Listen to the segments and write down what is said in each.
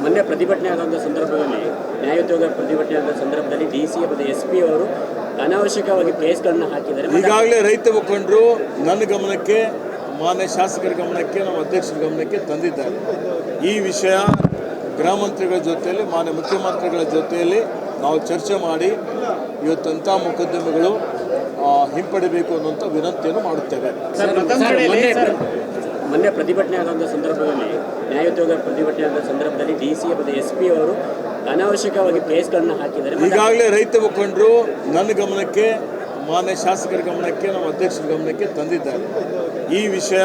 ಮೊನ್ನೆ ಪ್ರತಿಭಟನೆ ಆದಂಥ ಸಂದರ್ಭದಲ್ಲಿ ನ್ಯಾಯೋದ್ಯೋಗ ಪ್ರತಿಭಟನೆ ಆದ ಸಂದರ್ಭದಲ್ಲಿ ಡಿಸಿ ಮತ್ತು SP ಅವರು ಅನಾವಶ್ಯಕವಾಗಿ ಕೇಸ್ಗಳನ್ನು ಹಾಕಿದ್ದಾರೆ. ಈಗಾಗಲೇ ರೈತ ಮುಖಂಡರು ನನ್ನ ಗಮನಕ್ಕೆ, ಮಾನ್ಯ ಶಾಸಕರ ಗಮನಕ್ಕೆ, ನಮ್ಮ ಅಧ್ಯಕ್ಷರ ಗಮನಕ್ಕೆ ತಂದಿದ್ದಾರೆ. ಈ ವಿಷಯ ಗೃಹ ಮಂತ್ರಿಗಳ ಜೊತೆಯಲ್ಲಿ, ಮಾನ್ಯ ಮುಖ್ಯಮಂತ್ರಿಗಳ ಜೊತೆಯಲ್ಲಿ ನಾವು ಚರ್ಚೆ ಮಾಡಿ ಇವತ್ತಂಥ ಮೊಕದ್ದಮೆಗಳು ಹಿಂಪಡಿಬೇಕು ಅನ್ನುವಂಥ ವಿನಂತಿಯನ್ನು ಮಾಡುತ್ತೇವೆ. ಮೊನ್ನೆ ಪ್ರತಿಭಟನೆ ಆದಂಥ ಸಂದರ್ಭದಲ್ಲಿ ನ್ಯಾಯೋದ್ಯೋಗ ಪ್ರತಿಭಟನೆ ಆದ ಸಂದರ್ಭದಲ್ಲಿ ಡಿಸಿ ಮತ್ತು SP ಅವರು ಅನಾವಶ್ಯಕವಾಗಿ ಕೇಸ್ಗಳನ್ನು ಹಾಕಿದ್ದಾರೆ. ಈಗಾಗಲೇ ರೈತ ಮುಖಂಡರು ನನ್ನ ಗಮನಕ್ಕೆ, ಮಾನ್ಯ ಶಾಸಕರ ಗಮನಕ್ಕೆ, ನಮ್ಮ ಅಧ್ಯಕ್ಷರ ಗಮನಕ್ಕೆ ತಂದಿದ್ದಾರೆ. ಈ ವಿಷಯ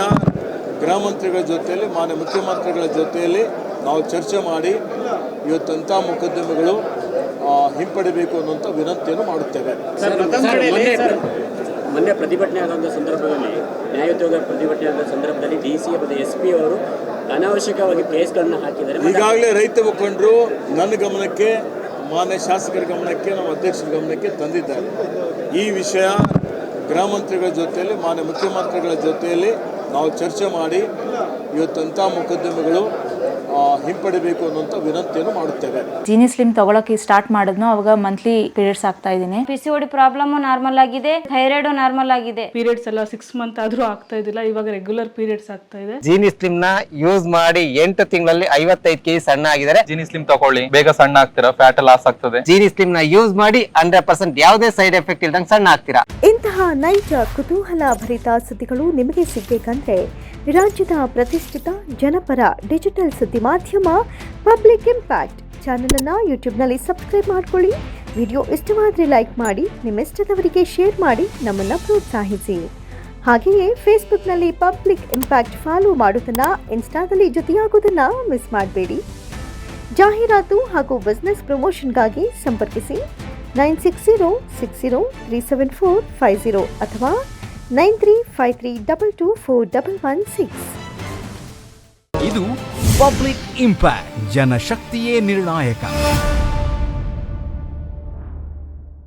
ಗೃಹ ಮಂತ್ರಿಗಳ ಜೊತೆಯಲ್ಲಿ, ಮಾನ್ಯ ಮುಖ್ಯಮಂತ್ರಿಗಳ ಜೊತೆಯಲ್ಲಿ ನಾವು ಚರ್ಚೆ ಮಾಡಿ ಇವತ್ತಂಥ ಮೊಕದ್ದಮೆಗಳು ಹಿಂಪಡಿಬೇಕು ಅನ್ನುವಂಥ ವಿನಂತಿಯನ್ನು ಮಾಡುತ್ತೇವೆ. ಮೊನ್ನೆ ಪ್ರತಿಭಟನೆ ಆದಂಥ ಸಂದರ್ಭದಲ್ಲಿ ನ್ಯಾಯೋದ್ಯೋಗ ಪ್ರತಿಭಟನೆ ಆದ ಸಂದರ್ಭದಲ್ಲಿ ಡಿಸಿ ಮತ್ತು SP ಅವರು ಅನಾವಶ್ಯಕವಾಗಿ ಕೇಸ್ಗಳನ್ನು ಹಾಕಿದ್ದಾರೆ. ಈಗಾಗಲೇ ರೈತ ಮುಖಂಡರು ನನ್ನ ಗಮನಕ್ಕೆ, ಮಾನ್ಯ ಶಾಸಕರ ಗಮನಕ್ಕೆ, ನಮ್ಮ ಅಧ್ಯಕ್ಷರ ಗಮನಕ್ಕೆ ತಂದಿದ್ದಾರೆ. ಈ ವಿಷಯ ಗೃಹ ಮಂತ್ರಿಗಳ ಜೊತೆಯಲ್ಲಿ, ಮಾನ್ಯ ಮುಖ್ಯಮಂತ್ರಿಗಳ ಜೊತೆಯಲ್ಲಿ ನಾವು ಚರ್ಚೆ ಮಾಡಿ ಇವತ್ತಂಥ ಮೊಕದ್ದಮೆಗಳು ಹಿಂಪಡಿಬೇಕು ಅನ್ನುವಂಥ ವಿನಂತಿಯನ್ನು ಮಾಡುತ್ತೇವೆ. ಜೀನಿ ಸ್ಲಿಮ್ ತಗೊಳಕ್ಕೆ ಸ್ಟಾರ್ಟ್ ಮಾಡಿದ್ನು, ಅವಾಗ ಮಂತ್ಲಿ ಪೀರಿಯಡ್ಸ್ ಆಗ್ತಾ ಇದ್ದೀನಿ. PCOD ಪ್ರಾಬ್ಲಮ್ ನಾರ್ಮಲ್ ಆಗಿದೆ, ಥೈರಾಯ್ಡ್ ನಾರ್ಮಲ್ ಆಗಿದೆ. ಪೀರಿಯಡ್ಸ್ ಎಲ್ಲ 6 ಮಂತ್ ಆದ್ರೂ ಆಗ್ತಾ ಇದ್ದಿಲ್ಲ, ಇವಾಗ ರೆಗ್ಯುಲರ್ ಪೀರಿಯಡ್ಸ್ ಆಗ್ತಾ ಇದೆ. ಜೀನಿ ಸ್ಲಿಮ್ ನ ಯೂಸ್ ಮಾಡಿ 8 ತಿಂಗಳಲ್ಲಿ 55 kg ಸಣ್ಣ ಆಗಿದ್ದಾರೆ. ಜೀನಿ ಸ್ಲಿಮ್ ತಗೊಳ್ಳಿ, ಬೇಗ ಸಣ್ಣ ಆಗ್ತೀರಾ, ಫ್ಯಾಟ್ ಲಾಸ್ ಆಗ್ತದೆ. ಜೀನಿ ಸ್ಲಿಮ್ ನ ಯೂಸ್ ಮಾಡಿ 100% ಯಾವುದೇ ಸೈಡ್ ಎಫೆಕ್ಟ್ ಇಲ್ದಂಗೆ ಸಣ್ಣ ಆಗ್ತೀರಾ. ಇಂತಹ ನೈಜ ಕುತೂಹಲ ಭರಿತ ಸುದ್ದಿಗಳು ನಿಮಗೆ ಸಿಗಬೇಕಂದ್ರೆ ರಾಜ್ಯದ ಪ್ರತಿಷ್ಠಿತ ಜನಪರ ಡಿಜಿಟಲ್ ಸುದ್ದಿ ಮಾಧ್ಯಮ ಪಬ್ಲಿಕ್ ಇಂಪ್ಯಾಕ್ಟ್ ಚಾನೆಲ್ ಅನ್ನು ಯೂಟ್ಯೂಬ್ನಲ್ಲಿ ಸಬ್ಸ್ಕ್ರೈಬ್ ಮಾಡ್ಕೊಳ್ಳಿ. ವಿಡಿಯೋ ಇಷ್ಟವಾದರೆ ಲೈಕ್ ಮಾಡಿ, ನಿಮ್ಮ ಇಷ್ಟದವರಿಗೆ ಶೇರ್ ಮಾಡಿ, ನಮ್ಮನ್ನು ಪ್ರೋತ್ಸಾಹಿಸಿ. ಹಾಗೆಯೇ ಫೇಸ್ಬುಕ್ನಲ್ಲಿ ಪಬ್ಲಿಕ್ ಇಂಪ್ಯಾಕ್ಟ್ ಫಾಲೋ ಮಾಡೋದನ್ನ, ಇನ್ಸ್ಟಾದಲ್ಲಿ ಜೊತೆಯಾಗೋದನ್ನ ಮಿಸ್ ಮಾಡಬೇಡಿ. ಜಾಹೀರಾತು ಹಾಗೂ ಬಿಸ್ನೆಸ್ ಪ್ರಮೋಷನ್ಗಾಗಿ ಸಂಪರ್ಕಿಸಿ 9606037450 ಅಥವಾ 9353224116. ಇದು ಪಬ್ಲಿಕ್ ಇಂಪ್ಯಾಕ್ಟ್, ಜನಶಕ್ತಿಯೇ ನಿರ್ಣಾಯಕ.